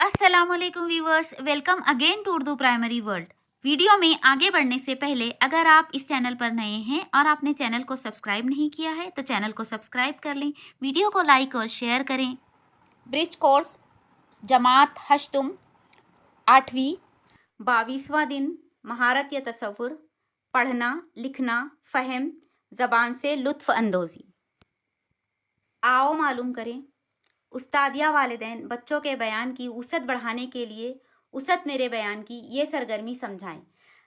अस्सलाम वालेकुम viewers, welcome again to Urdu primary world. Video में आगे बढ़ने से पहले अगर आप इस चैनल पर नए हैं और आपने चैनल को सब्सक्राइब नहीं किया है तो चैनल को सब्सक्राइब कर लें, वीडियो को लाइक और शेयर करें। ब्रिज कोर्स जमात हश्तुम 8वीं 22वां दिन महारत या तसव्वुर, पढ़ना लिखना फ़हम, ज़बान से लुत्फ़ अंदोज़ी। आओ मालूम करें। उस्तादिया वालिदैन बच्चों के बयान की वसअत बढ़ाने के लिए वसअत मेरे बयान की ये सरगर्मी समझाएं।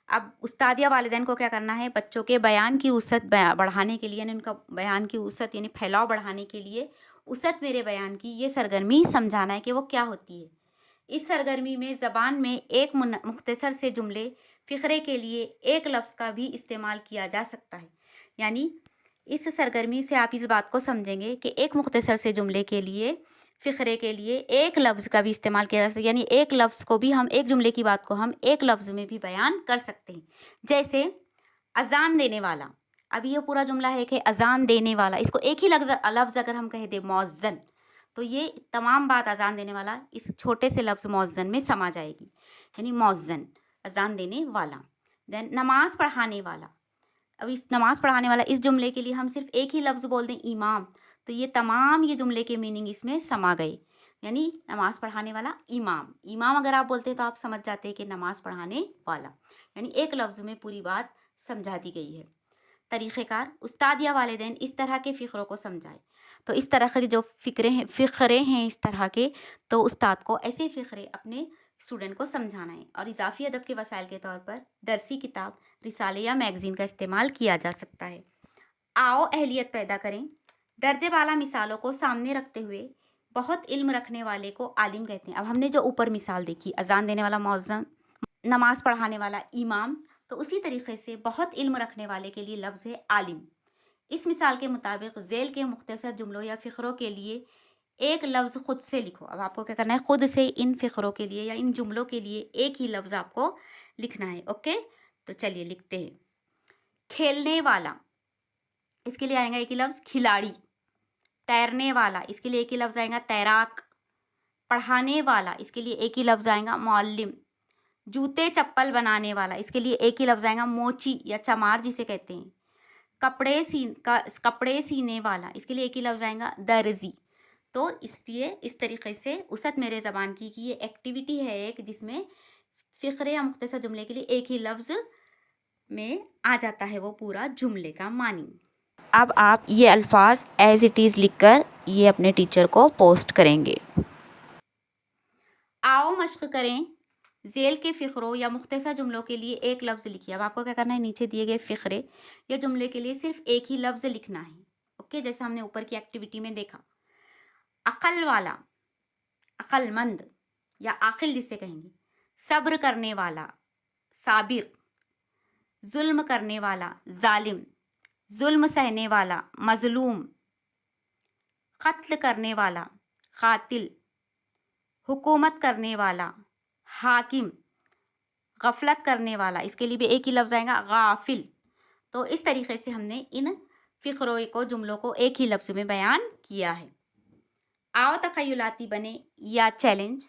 अब उस्तादिया वालिदैन को क्या करना है? बच्चों के बयान की वसअत बढ़ाने के लिए, यानी उनका बयान की वसअत यानी फैलाव बढ़ाने के लिए वसअत मेरे बयान की ये सरगर्मी समझाना है कि वो क्या होती है। इस सरगर्मी में ज़बान में एक मुख्तसर से जुमले फ़िक्रे के लिए एक लफ्ज़ का भी इस्तेमाल किया जा सकता है। यानी इस सरगर्मी से आप इस बात को समझेंगे कि एक मुख्तसर से जुमले के लिए फ़िक्रे के लिए एक लफ्ज़ का भी इस्तेमाल किया जा सकता है। यानी एक लफ्ज़ को भी हम, एक जुमले की बात को हम एक लफ्ज़ में भी बयान कर सकते हैं। जैसे अज़ान देने वाला। अभी ये पूरा जुमला है कि अज़ान देने वाला, इसको एक ही लफ्ज़ अगर हम कह दें मौज़्ज़न, तो ये तमाम बात अज़ान देने वाला इस छोटे से लफ्ज़ मौज़्ज़न में समा जाएगी। यानी मौज़्ज़न, अज़ान देने वाला। देन नमाज़ पढ़ाने वाला। अब इस नमाज़ पढ़ाने वाला इस जुमले के लिए हम सिर्फ एक ही लफ्ज़ बोल दें इमाम, तो ये तमाम ये जुमले के मीनिंग इसमें समा गए। यानी नमाज़ पढ़ाने वाला इमाम, इमाम अगर आप बोलते हैं तो आप समझ जाते हैं कि नमाज़ पढ़ाने वाला, यानी एक लफ्ज़ में पूरी बात समझा दी गई है। तरीक़ेकार, उस्ताद या वालिदैन इस तरह के फ़िक्रों को समझाए। तो इस तरह के जो फ़िक्रे हैं इस तरह के, तो उस्ताद को ऐसे फ़िक्रे अपने स्टूडेंट को समझाना है। और इजाफ़ी अदब के वसाइल के तौर पर दरसी किताब, रिसाले या मैगज़ीन का इस्तेमाल किया जा सकता है। आओ अहलियत पैदा करें। दर्जे बाला मिसालों को सामने रखते हुए बहुत इल्म रखने वाले को आलिम कहते हैं। अब हमने जो ऊपर मिसाल देखी, अज़ान देने वाला मौज़्ज़न, नमाज़ पढ़ाने वाला इमाम, तो उसी तरीक़े से बहुत इल्म रखने वाले के लिए लफ्ज़ है आलिम। इस मिसाल के मुताबिक ज़ेल के मुख्तसर जुमलों या फ़िक्रों के लिए एक लफ्ज़ ख़ुद से लिखो। अब आपको क्या करना है? ख़ुद से इन फ़िक्रों के लिए या इन जुमलों के लिए एक ही लफ्ज़ आपको लिखना है। ओके, तो चलिए लिखते हैं। खेलने वाला, इसके लिए आएगा एक ही लफ्ज़ खिलाड़ी। तैरने वाला, इसके लिए एक ही लफ्ज़ आएगा तैराक। पढ़ाने वाला, इसके लिए एक ही लफ्ज़ आएगा मुअल्लिम। जूते चप्पल बनाने वाला, इसके लिए एक ही लफ्ज़ आएगा मोची या चमार जिसे कहते हैं। कपड़े सीने वाला, इसके लिए एक ही लफ्ज़ आएगा दर्जी। तो इसलिए इस तरीक़े से वसअत मेरे ज़बान की ये एक्टिविटी है एक, जिसमें फ़िक्रे या मुख्तसर जुमले के लिए एक ही लफ्ज़ में आ जाता है वो पूरा जुमले का मानी। अब आप ये अल्फाज एज़ इट इज़ लिखकर ये अपने टीचर को पोस्ट करेंगे। आओ मश्क करें। ज़ेल के फ़िक्रों या मुख्तसर जुमलों के लिए एक लफ्ज़ लिखिए। अब आपको क्या करना है? नीचे दिए गए फ़िक्रे या जुमले के लिए सिर्फ एक ही लफ्ज़ लिखना है। ओके, जैसे हमने ऊपर की एक्टिविटी में देखा। अक़ल वाला, अक़लमंद या आक़िल जिसे कहेंगे। सब्र करने वाला, साबिर। जुल्म करने वाला, जालिम। जुल्म सहने वाला, मज़लूम। क़त्ल करने वाला, क़ातिल। हुकूमत करने वाला, हाकिम। गफलत करने वाला, इसके लिए भी एक ही लफ्ज़ आएगा गाफिल। तो इस तरीक़े से हमने इन फ़िक्रों को, जुमलों को एक ही लफ्ज़ में बयान किया है। आओ तख़य्युलाती बने या चैलेंज।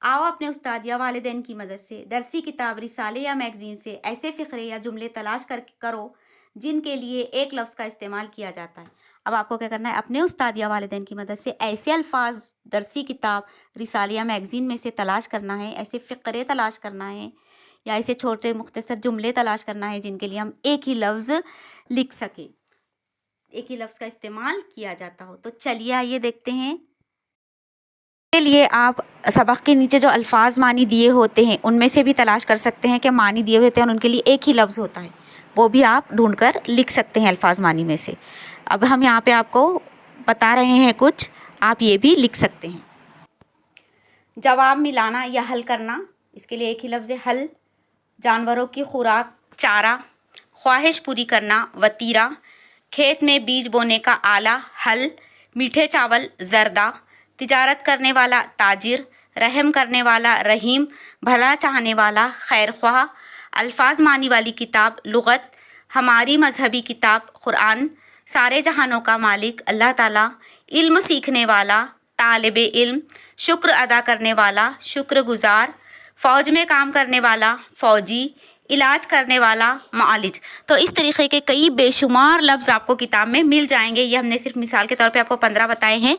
आओ अपने उस्ताद या वालिदैन की मदद से दरसी किताब, रिसाले या मैगज़ीन से ऐसे फ़िक्रे या जुमले तलाश करो जिनके लिए एक लफ्ज़ का इस्तेमाल किया जाता है। अब आपको क्या करना है? अपने उस्ताद या वालिदैन की मदद से ऐसे अल्फाज दरसी किताब, रिसाले या मैगज़ीन में से तलाश करना है, ऐसे फ़िक्रे तलाश करना है या ऐसे छोटे मुख्तसर जुमले तलाश करना है जिनके लिए हम एक ही लफ्ज़ लिख सकें, एक ही लफ्ज़ का इस्तेमाल किया जाता हो। तो चलिए आइए देखते हैं। के लिए आप सबक के नीचे जो अल्फाज मानी दिए होते हैं उनमें से भी तलाश कर सकते हैं कि मानी दिए होते हैं और उनके लिए एक ही लफ्ज़ होता है, वो भी आप ढूंढ कर लिख सकते हैं अल्फाज मानी में से। अब हम यहाँ पे आपको बता रहे हैं कुछ, आप ये भी लिख सकते हैं। जवाब मिलाना या हल करना, इसके लिए एक ही लफ्ज़ है हल। जानवरों की खुराक, चारा। ख्वाहिश पूरी करना, वतीरा। खेत में बीज बोने का आला, हल। मीठे चावल, जर्दा। तिजारत करने वाला, ताजिर। रहम करने वाला, रहीम। भला चाहने वाला, खैर ख्वाह। अल्फाज मानी वाली किताब, लुग़त। हमारी मजहबी किताब, कुरान। सारे जहानों का मालिक, अल्लाह ताला। इल्म सीखने वाला, तालिब इल्म, शुक्र अदा करने वाला, शुक्रगुजार, फ़ौज में काम करने वाला, फ़ौजी, इलाज करने वाला, मालिज। तो इस तरीके के कई बेशुमार लफ्ज़ आपको किताब में मिल जाएंगे। ये हमने सिर्फ मिसाल के तौर पे आपको 15 बताए हैं,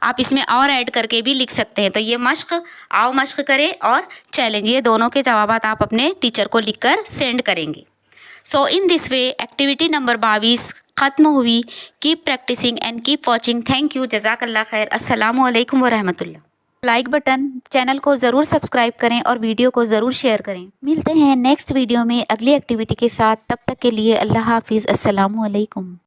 आप इसमें और ऐड करके भी लिख सकते हैं। तो ये मश्क करें और चैलेंज, ये दोनों के जवाब आप अपने टीचर को लिखकर सेंड करेंगे। So in this way activity number 22 ख़त्म हुई। Keep practicing and keep watching. Thank you, जज़ाकल्लाह खैर। अस्सलामु अलैकुम व रहमतुल्लाह। लाइक बटन, चैनल को ज़रूर सब्सक्राइब करें और वीडियो को ज़रूर शेयर करें। मिलते हैं नेक्स्ट वीडियो में अगली एक्टिविटी के साथ। तब तक के लिए अल्लाह हाफिज़। अस्सलामु अलैकुम।